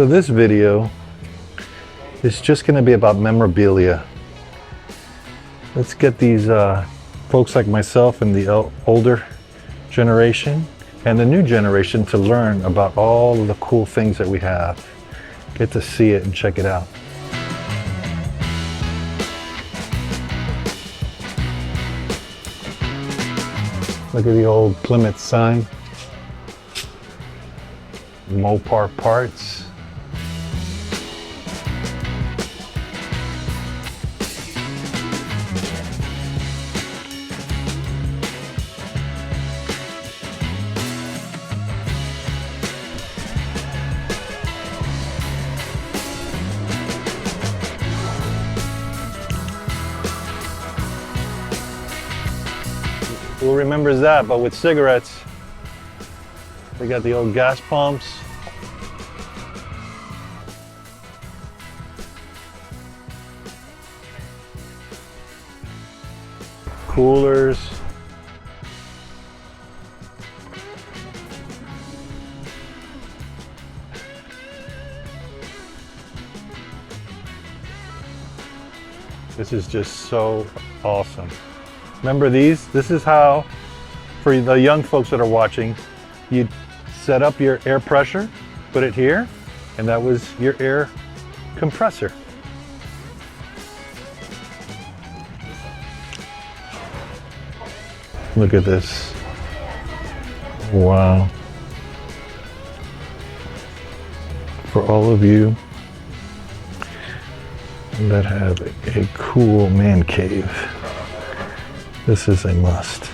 So this video is just going to be about memorabilia. Let's get these folks like myself and the older generation and the new generation to learn about all of the cool things that we have. Get to see it and check it out. Look at the old Plymouth Sign. Mopar parts. Who remembers that, but with cigarettes. They got the old gas pumps. Coolers. This is just so awesome. Remember these? This is how, for the young folks that are watching, you'd set up your air pressure, put it here, and that was your air compressor. Look at this. Wow. For all of you that have a cool man cave, this is a must.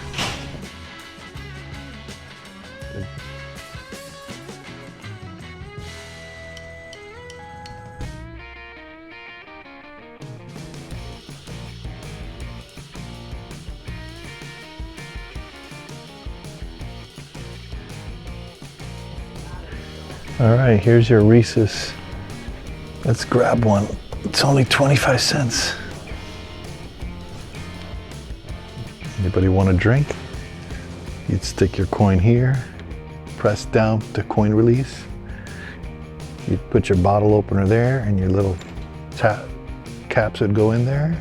All right, here's your Reese's. Let's grab one. It's only 25 cents. Anybody want a drink? You'd stick your coin here, press down to coin release. You'd put your bottle opener there and your little caps would go in there.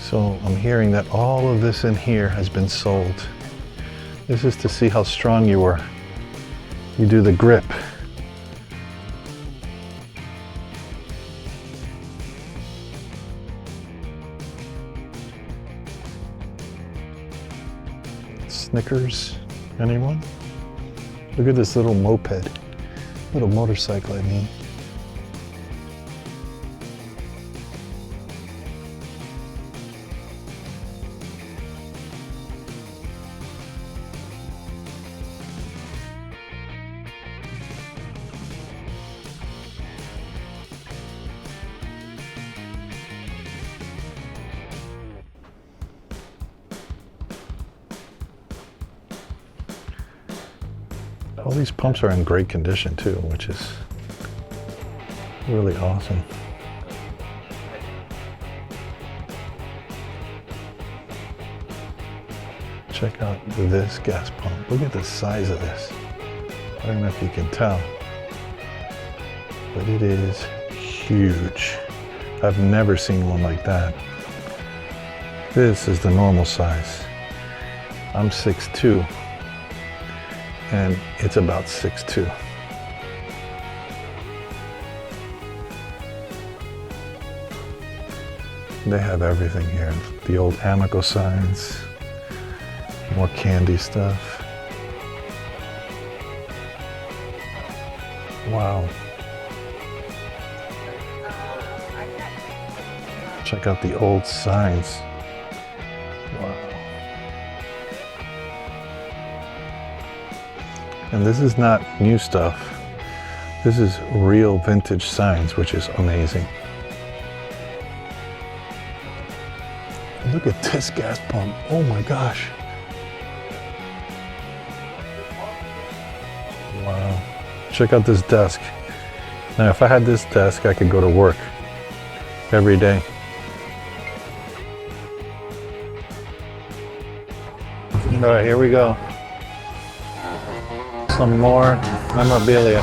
So I'm hearing that all of this in here has been sold. This is to see how strong you are. You do the grip. Snickers, anyone? Look at this little moped, little motorcycle, I mean. All these pumps are in great condition too, which is really awesome. Check out this gas pump. Look at the size of this. I don't know if you can tell, but it is huge. I've never seen one like that. This is the normal size. I'm 6'2". And it's about 6'2". They have everything here. The old Amico signs, more candy stuff. Wow. Check out the old signs. Wow. And this is not new stuff. This is real vintage signs, which is amazing. Look at this gas pump. Oh my gosh. Wow. Check out this desk. Now, if I had this desk, I could go to work. every day. All right, here we go. Some more memorabilia.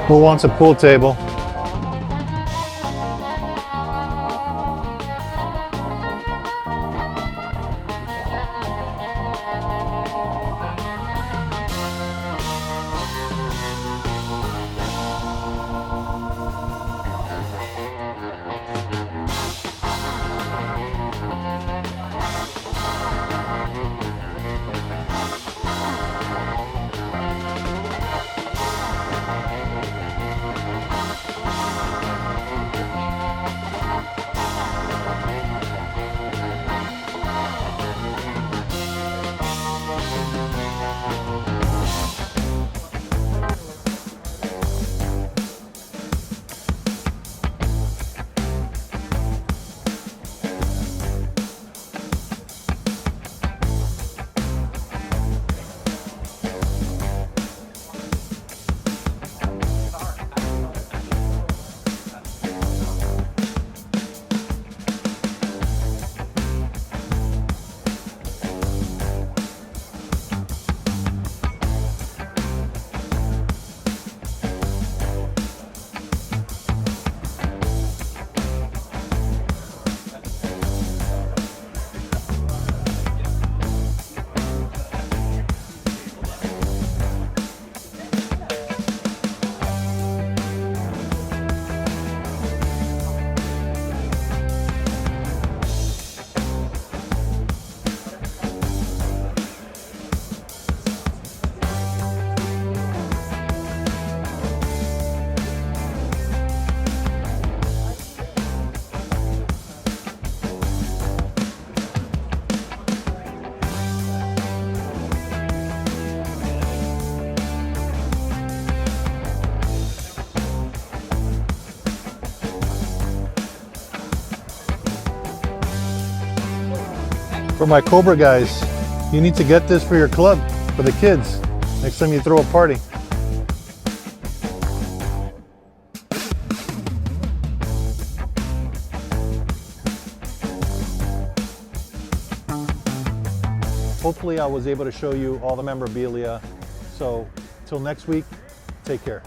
Who wants a pool table? For my Cobra guys, you need to get this for your club, for the kids, next time you throw a party. Hopefully I was able to show you all the memorabilia. So till next week, take care.